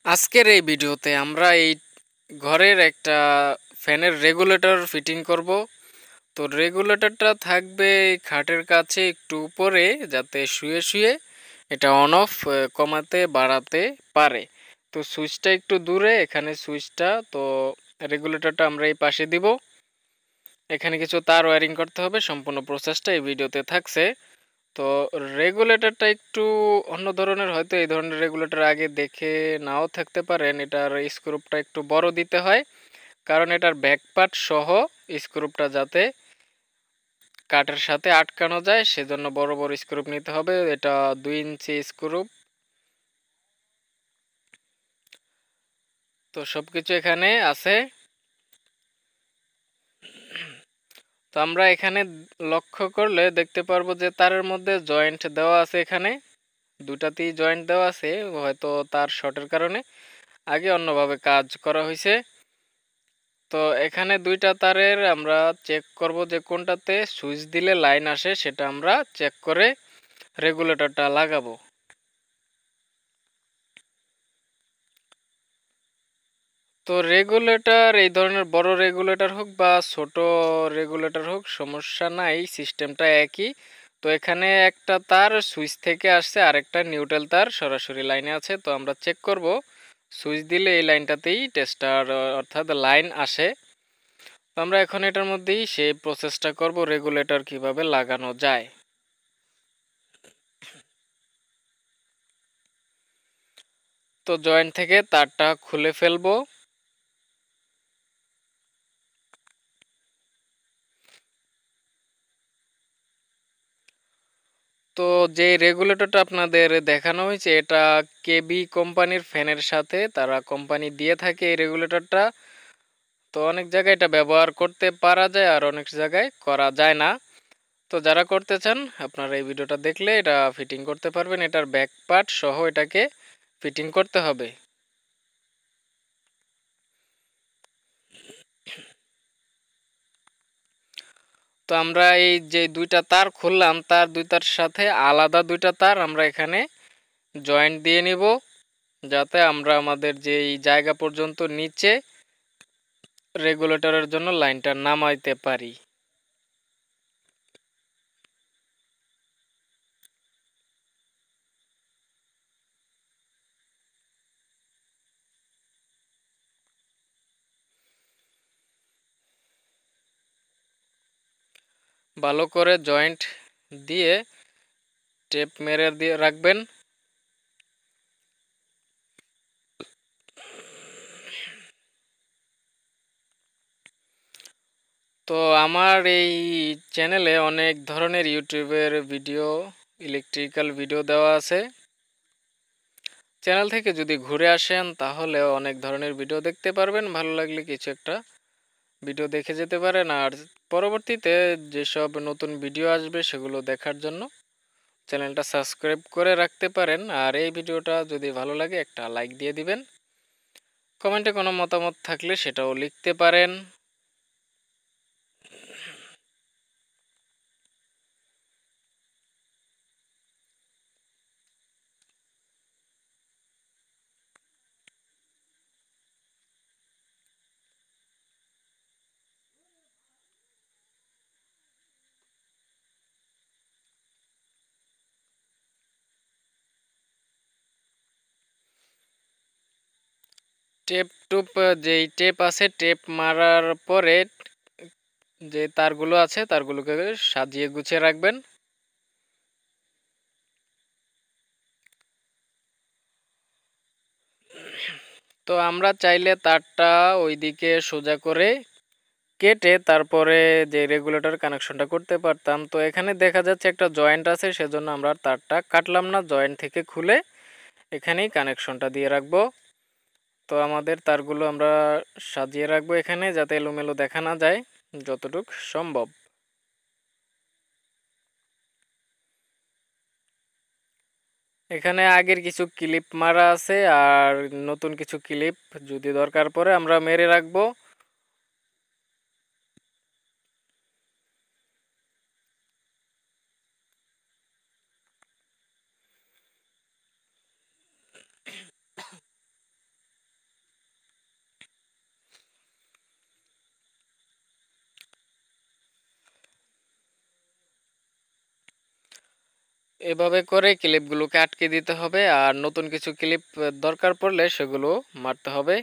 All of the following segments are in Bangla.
আজকের এই ভিডিওতে আমরা এই ঘরের একটা ফ্যানের রেগুলেটর ফিটিং করব। তো রেগুলেটরটা থাকবে এই খাটের কাছে একটু উপরে, যাতে শুয়ে শুয়ে এটা অন অফ কমাতে বাড়াতে পারে। তো সুইচটা একটু দূরে, এখানে সুইচটা। তো রেগুলেটরটা আমরা এই পাশে দিব। এখানে কিছু তার ওয়্যারিং করতে হবে, সম্পূর্ণ প্রসেসটা এই ভিডিওতে থাকছে। তো রেগুলেটরটা একটু অন্য ধরনের, হয়তো এই ধরনের রেগুলেটর আগে দেখে নাও থাকতে পারেন। এটার স্ক্রুপটা একটু বড় দিতে হয়, কারণ এটার ব্যাক পার্ট সহ স্ক্রুপটা যাতে কাঠের সাথে আটকানো যায়, সেজন্য বড় বড় স্ক্রুপ নিতে হবে। এটা 2 ইঞ্চি স্ক্রুপ। তো সবকিছু এখানে আছে। তো আমরা এখানে লক্ষ্য করলে দেখতে পারবো যে তারের মধ্যে জয়েন্ট দেওয়া আছে। এখানে দুটাতেই জয়েন্ট দেওয়া আছে, হয়তো তার শর্টের কারণে আগে অন্যভাবে কাজ করা হয়েছে। তো এখানে দুইটা তারের আমরা চেক করব যে কোনটাতে সুইচ দিলে লাইন আসে, সেটা আমরা চেক করে রেগুলেটরটা লাগাবো। তো রেগুলেটর এই ধরনের বড় রেগুলেটর হোক বা ছোট রেগুলেটর হোক, সমস্যা নাই, সিস্টেমটা একই। তো এখানে একটা তার সুইচ থেকে আসছে, আরেকটা নিউট্রাল তার সরাসরি লাইনে আছে। তো আমরা চেক করব সুইচ দিলে এই লাইনটাতেই টেস্টার অর্থাৎ লাইন আসে। তো আমরা এখন এটার মধ্যেই সেই প্রসেসটা করব, রেগুলেটর কিভাবে লাগানো যায়। তো জয়েন্ট থেকে তারটা খুলে ফেলবো। তো যে রেগুলেটরটা আপনাদের দেখানো হয়েছে, এটা কেবি কোম্পানির ফ্যানের সাথে তারা কোম্পানি দিয়ে থাকে এই রেগুলেটরটা। তো অনেক জায়গায় এটা ব্যবহার করতে পারা যায়, আর অনেক জায়গায় করা যায় না। তো যারা করতে চান, আপনারা এই ভিডিওটা দেখলে এটা ফিটিং করতে পারবেন। এটার ব্যাক পার্ট সহ এটাকে ফিটিং করতে হবে। তো আমরা এই যে দুইটা তার খুললাম, তার দুইটার সাথে আলাদা দুইটা তার আমরা এখানে জয়েন্ট দিয়ে নিব, যাতে আমরা আমাদের যে এই জায়গা পর্যন্ত নিচে রেগুলেটরের জন্য লাইনটা নামাইতে পারি। ভালো করে জয়েন্ট দিয়ে টেপ মেরে দিয়ে রাখবেন। তো আমার এই চ্যানেলে অনেক ধরনের ইউটিউবের ভিডিও, ইলেকট্রিক্যাল ভিডিও দেওয়া আছে। চ্যানেল থেকে যদি ঘুরে আসেন তাহলে অনেক ধরনের ভিডিও দেখতে পারবেন। ভালো লাগলে কিছু একটা ভিডিও দেখে যেতে পারেন, আর পরবর্তীতে যেসব নতুন ভিডিও আসবে সেগুলো দেখার জন্য চ্যানেলটা সাবস্ক্রাইব করে রাখতে পারেন। আর এই ভিডিওটা যদি ভালো লাগে একটা লাইক দিয়ে দিবেন। কমেন্টে কোনো মতামত থাকলে সেটাও লিখতে পারেন। টেপ টুপ, যেই টেপ আছে, টেপ মারার পরে যে তারগুলো আছে তারগুলোকে সাজিয়ে গুছিয়ে রাখবেন। তো আমরা চাইলে তারটা ওইদিকে সোজা করে কেটে তারপরে যে রেগুলেটর কানেকশনটা করতে পারতাম। তো এখানে দেখা যাচ্ছে একটা জয়েন্ট আছে, সেজন্য আমরা তারটা কাটলাম না, জয়েন্ট থেকে খুলে এখানেই কানেকশনটা দিয়ে রাখবো। তো আমাদের তারগুলো আমরা সাজিয়ে রাখবো এখানে, যাতে এলোমেলো দেখা না যায় যতটুক সম্ভব। এখানে আগের কিছু ক্লিপ মারা আছে, আর নতুন কিছু ক্লিপ যদি দরকার পড়ে আমরা মেরে রাখবো। এভাবে করে ক্লিপগুলোকে আটকে দিতে হবে, আর নতুন কিছু ক্লিপ দরকার পড়লে সেগুলো মারতে হবে।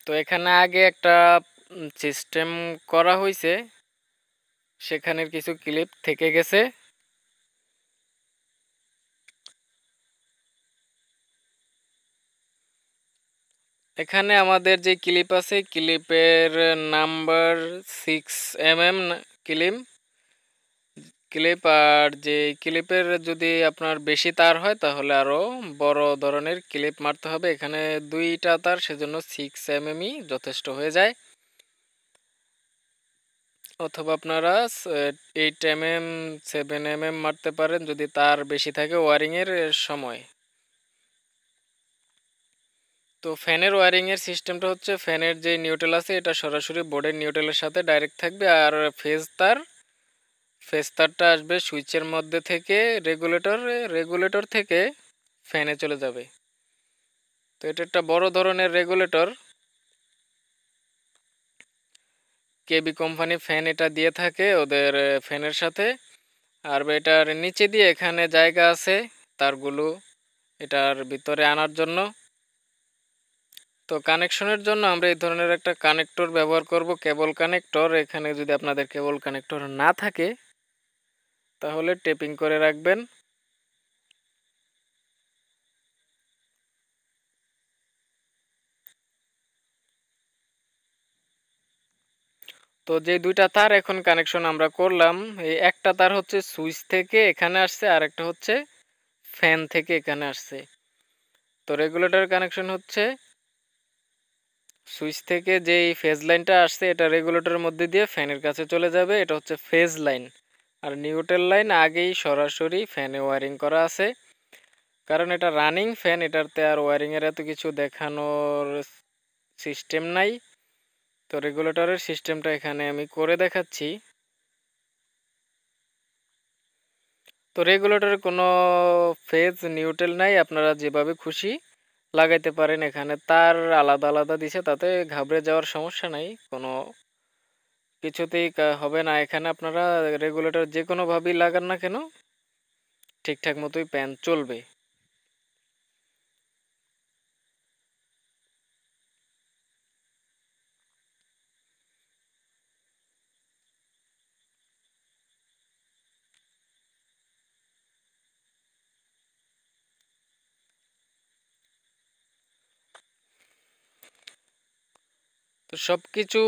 তো এখানে আগে একটা সিস্টেম করা হয়েছে, সেখানের কিছু ক্লিপ থেকে গেছে। এখানে আমাদের যে ক্লিপ আছে, ক্লিপের নাম্বার 6 mm ক্লিপ ক্লিপ আর যে ক্লিপের যদি আপনার বেশি তার হয় তাহলে আরও বড় ধরনের ক্লিপ মারতে হবে। এখানে 2টা তার, সেজন্য 6 mm যথেষ্ট হয়ে যায়। অথবা আপনারা 8 mm 7 mm মারতে পারেন যদি তার বেশি থাকে ওয়ারিংয়ের সময়। তো ফ্যানের ওয়ারিংয়ের সিস্টেমটা হচ্ছে, ফ্যানের যে নিউট্রাল আছে এটা সরাসরি বোর্ডের নিউট্রালের সাথে ডাইরেক্ট থাকবে, আর ফেজ তারটা আসবে সুইচের মধ্যে থেকে রেগুলেটর থেকে ফ্যানে চলে যাবে। তো এটা একটা বড় ধরনের রেগুলেটর, কেবি কোম্পানি ফ্যান এটা দিয়ে থাকে ওদের ফ্যানের সাথে। আর এটার নিচে দিয়ে এখানে জায়গা আছে তারগুলো এটার ভিতরে আনার জন্য। তো কানেকশনের জন্য আমরা এই ধরনের একটা কানেক্টর ব্যবহার করব, কেবল কানেক্টর। এখানে যদি আপনাদের কেবল কানেক্টর না থাকে তাহলে টেপিং করে রাখবেন। তো যে 2টা তার এখন কানেকশন আমরা করলাম, এই একটা তার হচ্ছে সুইচ থেকে এখানে আসছে, আর একটা হচ্ছে ফ্যান থেকে এখানে আসছে। তো রেগুলেটর কানেকশন হচ্ছে সুইচ থেকে যেই ফেজ লাইনটা আসছে এটা রেগুলেটরের মধ্যে দিয়ে ফ্যানের কাছে চলে যাবে, এটা হচ্ছে ফেজ লাইন। আর নিউট্রাল লাইন আগেই সরাসরি ফ্যানে ওয়ারিং করা আছে, কারণ এটা রানিং ফ্যান, এটাতে আর ওয়ারিংয়ের এত কিছু দেখানোর সিস্টেম নাই। তো রেগুলেটরের সিস্টেমটা এখানে আমি করে দেখাচ্ছি। তো রেগুলেটরে কোনো ফেজ নিউট্রাল নাই, আপনারা যেভাবে খুশি লাগাইতে পারেন। এখানে তার আলাদা আলাদা দিছে, তাতে ঘাবড়ে যাওয়ার সমস্যা নাই, কোনো কিছুতেই হবে না। এখানে আপনারা রেগুলেটর যে কোনোভাবেই লাগান না কেন ঠিকঠাক মতোই ফ্যান চলবে। তো সব কিছু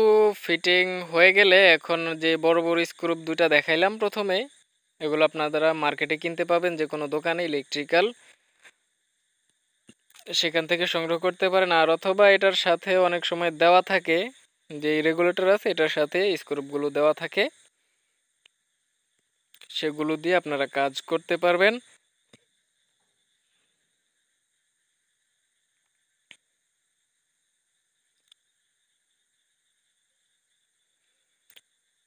ফিটিং হয়ে গেলে এখন যে বড় বড় স্ক্রুপ 2টা দেখাইলাম প্রথমে, এগুলো আপনারা মার্কেটে কিনতে পাবেন, যে কোনো দোকানে ইলেকট্রিক্যাল, সেখান থেকে সংগ্রহ করতে পারেন। আর অথবা এটার সাথে অনেক সময় দেওয়া থাকে, যে রেগুলেটর আছে এটার সাথে স্ক্রুপগুলো দেওয়া থাকে, সেগুলো দিয়ে আপনারা কাজ করতে পারবেন।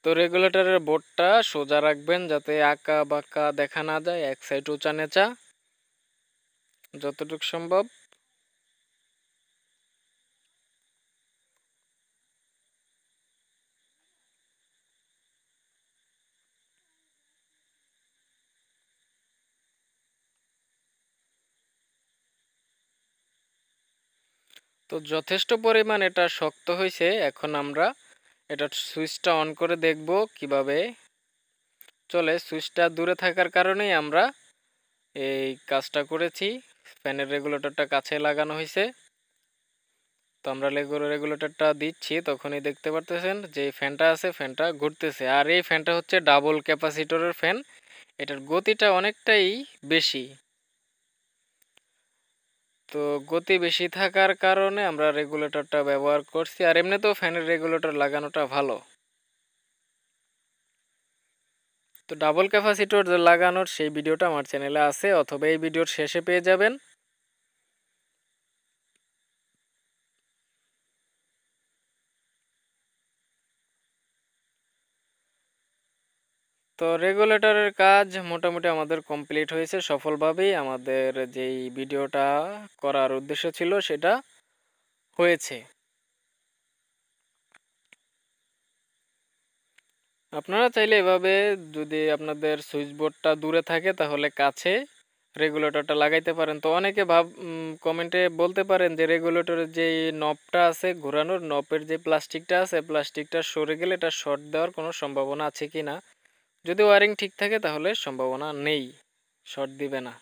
তো রেগুলেটরের বোর্ডটা সোজা রাখবেন যাতে আঁকা বাঁকা দেখা না যায়, এক সাইড উঁচা নেচা যতটুকু সম্ভব। তো যথেষ্ট পরিমাণ এটা শক্ত হয়েছে, এখন আমরা এটা সুইচটা অন করে দেখব কিভাবে চলে। সুইচটা দূরে থাকার কারণেই আমরা এই কাজটা করেছি, ফ্যানের রেগুলেটরটা কাছে লাগানো হয়েছে। তো আমরা রেগুলেটরটা দিচ্ছি, তখনই দেখতে পারতেছেন যে ফ্যানটা আছে ফ্যানটা ঘুরতেছে। আর এই ফ্যানটা হচ্ছে ডাবল ক্যাপাসিটরের ফ্যান, এটার গতিটা অনেকটাই বেশি। তো গতি বেশি থাকার কারণে আমরা রেগুলেটরটা ব্যবহার করছি, আর এমনিতেও ফ্যানের রেগুলেটর লাগানোটা ভালো। তো ডাবল ক্যাপাসিটর লাগানোর সেই ভিডিওটা আমার চ্যানেলে আছে, অথবা এই ভিডিওর শেষে পেয়ে যাবেন। তো রেগুলেটরের কাজ মোটামুটি আমাদের কমপ্লিট হয়েছে সফলভাবেই। আমাদের যেই ভিডিওটা করার উদ্দেশ্য ছিল সেটা হয়েছে। আপনারা চাইলে এভাবে, যদি আপনাদের সুইচ বোর্ডটা দূরে থাকে তাহলে কাছে রেগুলেটরটা লাগাইতে পারেন। তো অনেকে কমেন্টে বলতে পারেন যে রেগুলেটরের যে নবটা আছে, ঘোরানোর নবের যে প্লাস্টিকটা আছে, প্লাস্টিকটা সরে গেলে এটা শর্ট দেওয়ার কোনো সম্ভাবনা আছে কি না। যদি ওয়ারিং ঠিক থাকে তাহলে সম্ভাবনা নেই, শর্ট দিবে না।